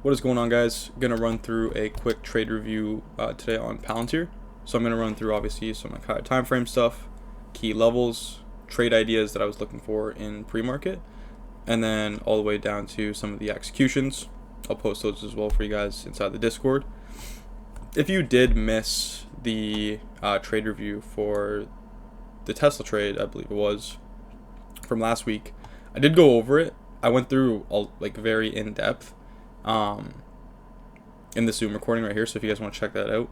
What is going on, guys? I'm gonna run through a quick trade review today on PLTR. So I'm gonna run through obviously some like higher time frame stuff, key levels, trade ideas that I was looking for in pre-market, and then all the way down to some of the executions. I'll post those as well for you guys inside the Discord. If you did miss the trade review for the Tesla trade, I believe it was from last week, I did go over it. I went through all like very in depth in the Zoom recording right here, so if you guys want to check that out,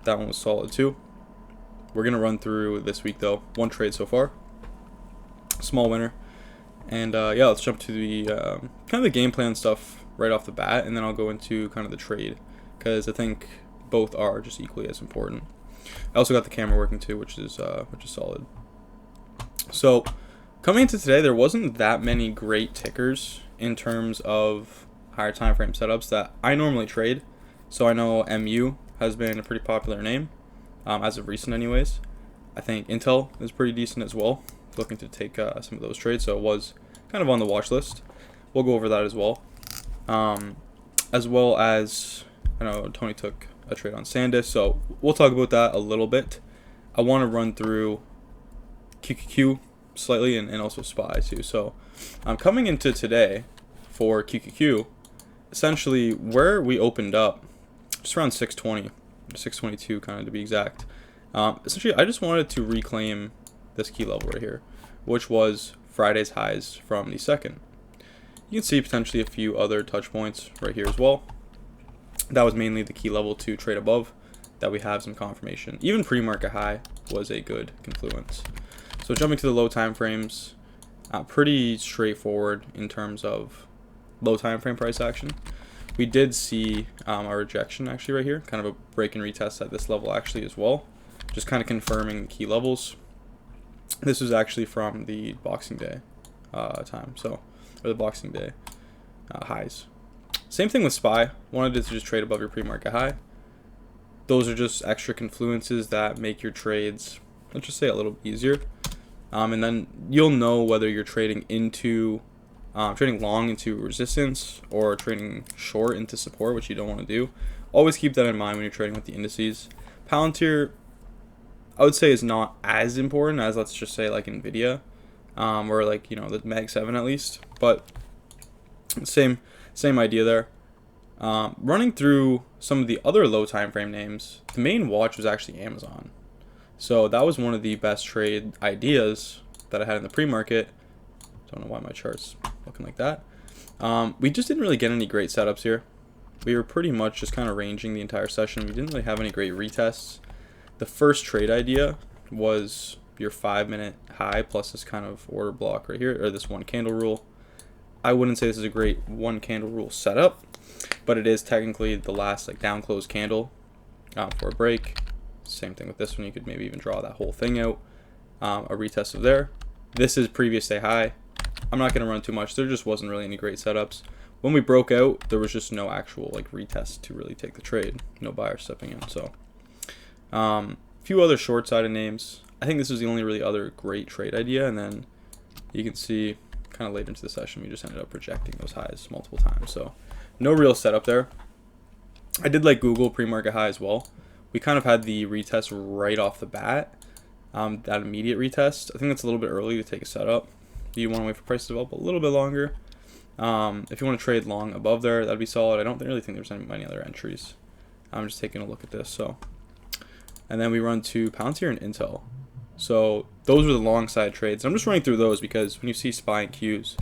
that one was solid too. We're gonna run through this week though. One trade so far, small winner, and yeah, let's jump to the kind of the game plan stuff right off the bat, and then I'll go into kind of the trade because I think both are just equally as important. I also got the camera working too, which is solid. So coming into today, there wasn't that many great tickers in terms of higher time frame setups that I normally trade. So I know MU has been a pretty popular name as of recent anyways. I think Intel is pretty decent as well, looking to take some of those trades, so it was kind of on the watch list. We'll go over that as well. As well as, I know Tony took a trade on SanDisk, so we'll talk about that a little bit. I want to run through QQQ slightly and also SPY too. So I'm coming into today for QQQ, essentially where we opened up just around 620, 622 kind of to be exact. Essentially I just wanted to reclaim this key level right here, which was Friday's highs from the second. You can see potentially a few other touch points right here as well. That was mainly the key level to trade above that we have some confirmation. Even pre-market high was a good confluence. So jumping to the low time frames, pretty straightforward in terms of low time frame price action. We did see a rejection actually right here, kind of a break and retest at this level actually as well, just kind of confirming the key levels. This was actually from the Boxing Day time, or the Boxing Day highs. Same thing with SPY. Wanted to just trade above your pre-market high. Those are just extra confluences that make your trades, let's just say, a little easier. And then you'll know whether you're trading into trading long into resistance or trading short into support, which you don't want to do. Always keep that in mind when you're trading with the indices. Palantir, I would say, is not as important as, let's just say, like Nvidia, or like, the Mag 7 at least. But same idea there. Running through some of the other low time frame names, the main watch was actually Amazon. So that was one of the best trade ideas that I had in the pre-market. Don't know why my chart's looking like that. We just didn't really get any great setups here. We were pretty much just kind of ranging the entire session. We didn't really have any great retests. The first trade idea was your 5-minute high plus this kind of order block right here, or this one candle rule. I wouldn't say this is a great one candle rule setup, but it is technically the last like down close candle for a break. Same thing with this one. You could maybe even draw that whole thing out. A retest of there. This is previous day high. I'm not going to run too much. There just wasn't really any great setups. When we broke out, there was just no actual like retest to really take the trade. No buyer stepping in. So a few other short-sided names. I think this was the only really other great trade idea. And then you can see kind of late into the session, we just ended up rejecting those highs multiple times. So no real setup there. I did like Google pre-market high as well. We kind of had the retest right off the bat, that immediate retest. I think that's a little bit early to take a setup. You want to wait for price to develop a little bit longer. If you want to trade long above there, that'd be solid. I don't really think there's many other entries. I'm just taking a look at this. So, and then we run to Palantir and Intel. So those were the long side trades. I'm just running through those because when you see SPY and Qs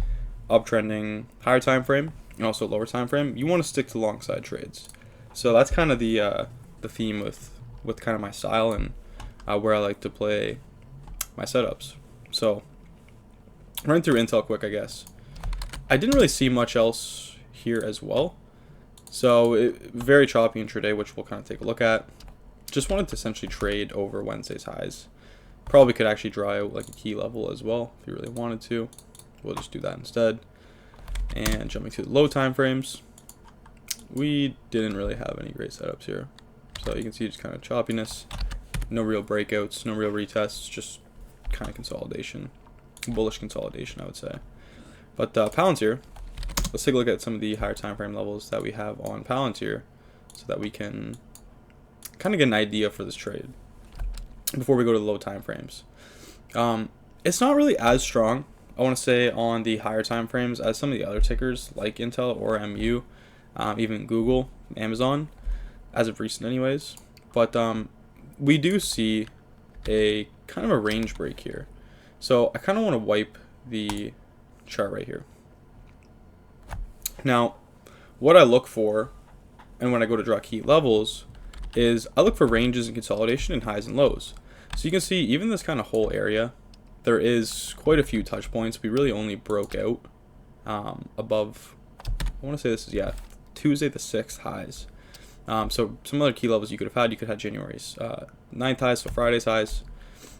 uptrending higher time frame and also lower time frame, you want to stick to long side trades. So that's kind of the theme with kind of my style and where I like to play my setups. So running through Intel quick, I guess. I didn't really see much else here as well. So very choppy intraday, which we'll kind of take a look at. Just wanted to essentially trade over Wednesday's highs. Probably could actually draw out like a key level as well if you really wanted to. We'll just do that instead. And jumping to the low time frames, we didn't really have any great setups here. So you can see just kind of choppiness, no real breakouts, no real retests, just kind of consolidation, bullish consolidation, I would say. But Palantir, let's take a look at some of the higher time frame levels that we have on Palantir so that we can kind of get an idea for this trade before we go to the low time frames. It's not really as strong, I want to say, on the higher time frames as some of the other tickers like Intel or MU, even Google, Amazon, as of recent anyways. But we do see a kind of a range break here. So I kind of want to wipe the chart right here. Now, what I look for, and when I go to draw key levels, is I look for ranges and consolidation and highs and lows. So you can see even this kind of whole area, there is quite a few touch points. We really only broke out above, I want to say this is, yeah, Tuesday the 6th highs. So some other key levels you could have had January's 9th highs, so Friday's highs.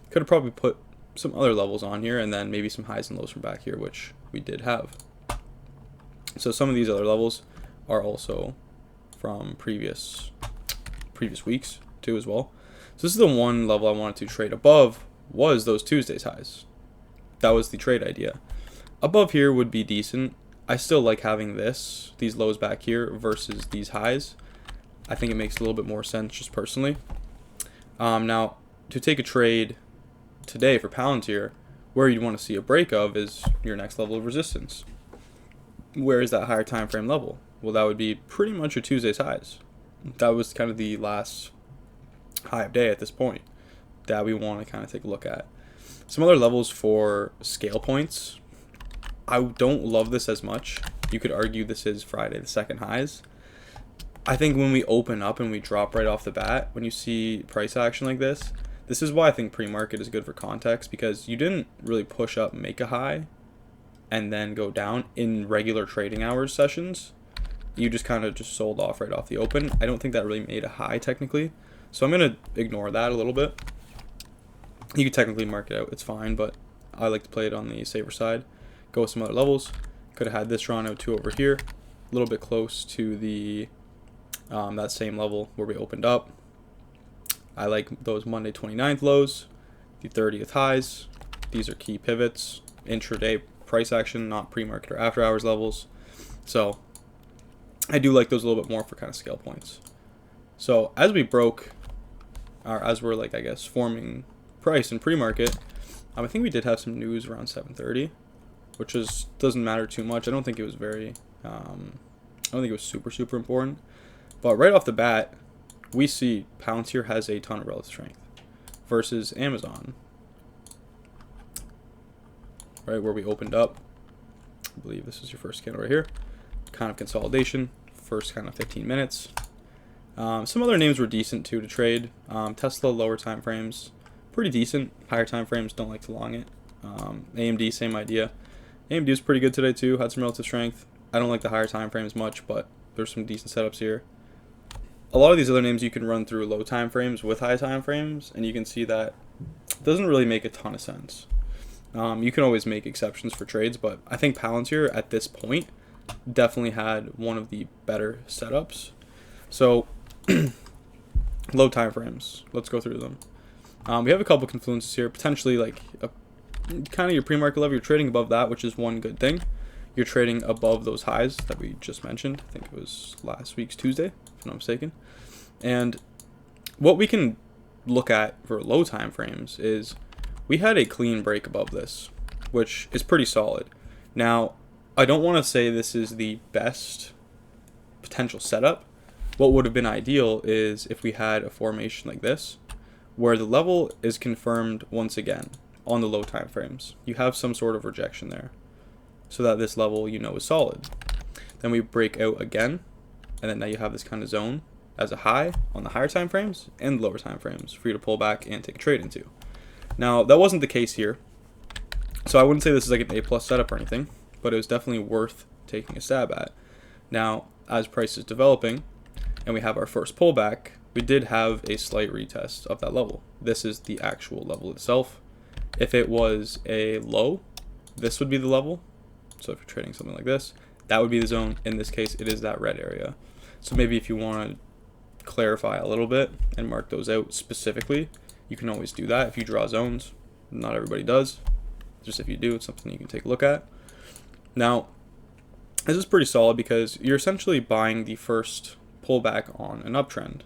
Could have probably put some other levels on here, and then maybe some highs and lows from back here, which we did have. So some of these other levels are also from previous weeks too as well. So this is the one level I wanted to trade above, was those Tuesday's highs. That was the trade idea. Above here would be decent. I still like having these lows back here versus these highs. I think it makes a little bit more sense just personally. Now, to take a trade today for Palantir, where you'd want to see a break of is your next level of resistance. Where is that higher time frame level? Well, that would be pretty much your Tuesday's highs. That was kind of the last high of day at this point that we want to kind of take a look at. Some other levels for scale points. I don't love this as much. You could argue this is Friday the 2nd highs. I think when we open up and we drop right off the bat, when you see price action like this is why I think pre-market is good for context, because you didn't really push up, make a high, and then go down in regular trading hours sessions. You just kind of just sold off right off the open. I don't think that really made a high technically. So I'm going to ignore that a little bit. You could technically mark it out, it's fine, but I like to play it on the safer side. Go with some other levels. Could have had this drawn out too over here, a little bit close to the that same level where we opened up. I like those Monday 29th lows, the 30th highs. These are key pivots, intraday price action, not pre-market or after hours levels. So I do like those a little bit more for kind of scale points. So as we broke, or as we're like, I guess, forming price in pre-market, I think we did have some news around 7:30, which doesn't matter too much. I don't think it was very, I don't think it was super important. But right off the bat, we see Palantir has a ton of relative strength versus Amazon. Right where we opened up, I believe this is your first candle right here. Kind of consolidation, first kind of 15 minutes. Some other names were decent too to trade. Tesla, lower time frames, pretty decent. Higher time frames, don't like to long it. AMD, same idea. AMD was pretty good today too, had some relative strength. I don't like the higher time frames much, but there's some decent setups here. A lot of these other names you can run through low time frames with high time frames, and you can see that it doesn't really make a ton of sense. You can always make exceptions for trades, but I think Palantir at this point definitely had one of the better setups. So low time frames, let's go through them. We have a couple confluences here, potentially like kind of your pre-market level. You're trading above that, which is one good thing. You're trading above those highs that we just mentioned. I think it was last week's Tuesday, if I'm not mistaken. And what we can look at for low time frames is we had a clean break above this, which is pretty solid. Now, I don't want to say this is the best potential setup. What would have been ideal is if we had a formation like this, where the level is confirmed once again on the low time frames. You have some sort of rejection there, so that this level, you know, is solid. Then we break out again, and then now you have this kind of zone as a high on the higher time frames and lower time frames for you to pull back and take a trade into. Now, that wasn't the case here, so I wouldn't say this is like an A+ setup or anything, but it was definitely worth taking a stab at. Now, as price is developing and we have our first pullback, we did have a slight retest of that level. This is the actual level itself. If it was a low, this would be the level. So if you're trading something like this, that would be the zone. In this case, it is that red area. So maybe if you want to clarify a little bit and mark those out specifically, you can always do that if you draw zones. Not everybody does. Just if you do, it's something you can take a look at. Now, This is pretty solid because you're essentially buying the first pullback on an uptrend.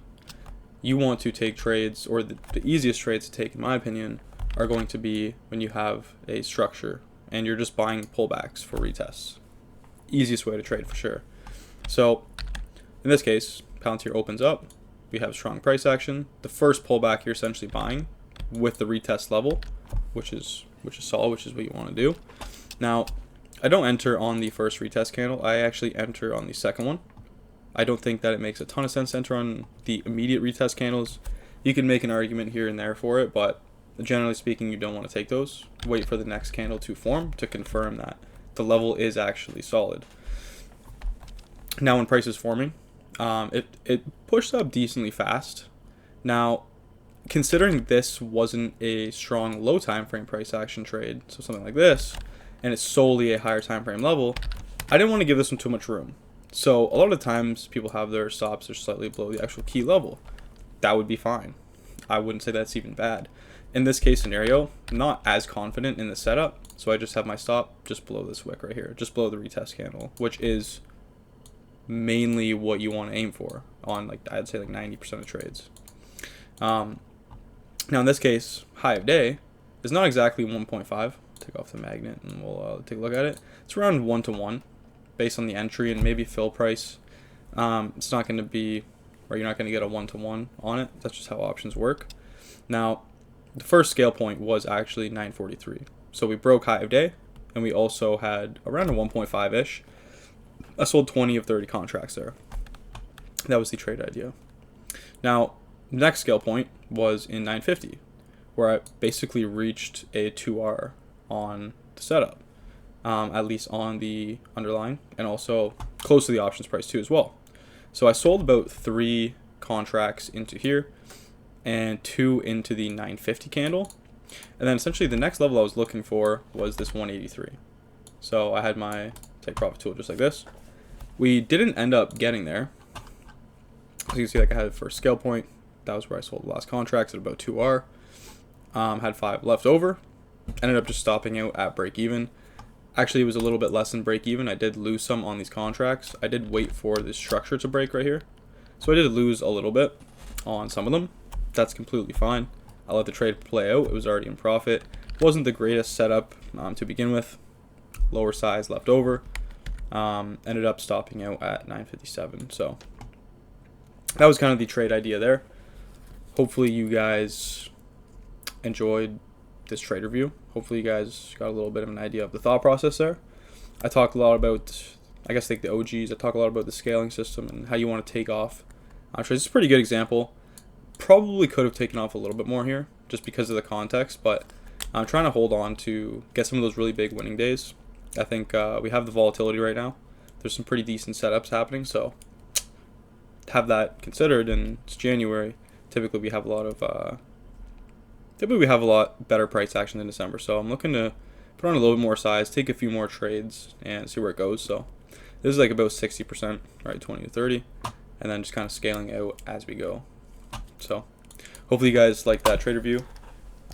You want to take trades, or the easiest trades to take, in my opinion, are going to be when you have a structure and you're just buying pullbacks for retests. Easiest way to trade for sure. So in this case, Palantir opens up. We have strong price action. The first pullback you're essentially buying with the retest level, which is solid, which is what you want to do. Now, I don't enter on the first retest candle. I actually enter on the second one. I don't think that it makes a ton of sense to enter on the immediate retest candles. You can make an argument here and there for it, but generally speaking, you don't want to take those. Wait for the next candle to form to confirm that the level is actually solid. Now, when price is forming, it pushed up decently fast. Now, considering this wasn't a strong low time frame price action trade, so something like this, and it's solely a higher time frame level, I didn't want to give this one too much room. So a lot of times people have their stops are slightly below the actual key level. That would be fine. I wouldn't say that's even bad. In this case scenario, I'm not as confident in the setup, so I just have my stop just below this wick right here, just below the retest candle, which is mainly what you want to aim for on, like, I'd say like 90% of trades. Now in this case, high of day is not exactly 1.5. Take off the magnet and we'll take a look at it. It's around 1 to 1 based on the entry and maybe fill price. It's not going to be, or you're not going to get a 1 to 1 on it. That's just how options work. Now, the first scale point was actually 943. So we broke high of day, and we also had around a 1.5-ish. I sold 20 of 30 contracts there. That was the trade idea. Now, the next scale point was in 950, where I basically reached a 2R on the setup, at least on the underlying, and also close to the options price too as well. So I sold about 3 contracts into here and 2 into the 950 candle. And then essentially the next level I was looking for was this 183. So I had my take profit tool just like this. We didn't end up getting there. As you can see, like, I had the first scale point. That was where I sold the last contracts at about 2R. Had 5 left over. Ended up just stopping out at break even. Actually, it was a little bit less than break even. I did lose some on these contracts. I did wait for this structure to break right here. So I did lose a little bit on some of them. That's completely fine. I let the trade play out. It was already in profit. Wasn't the greatest setup to begin with. Lower size left over. Ended up stopping out at 957. So that was kind of the trade idea there. Hopefully you guys enjoyed this trade review. Hopefully you guys got a little bit of an idea of the thought process there. I talked a lot about, I guess, like the OGs. I talk a lot about the scaling system and how you want to take off trades. It's a pretty good example. Probably could have taken off a little bit more here just because of the context, but I'm trying to hold on to get some of those really big winning days. I think we have the volatility right now. There's some pretty decent setups happening, so have that considered. And it's January. Typically we have a lot better price action than December. So I'm looking to put on a little bit more size, take a few more trades, and see where it goes. So this is like about 60%, right, 20 to 30, and then just kind of scaling out as we go. So hopefully you guys like that trade review.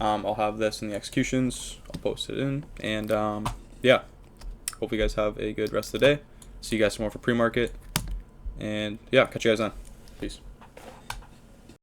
I'll have this in the executions. I'll post it in, and yeah. Hopefully you guys have a good rest of the day. See you guys tomorrow for pre-market, and yeah, catch you guys on. Peace.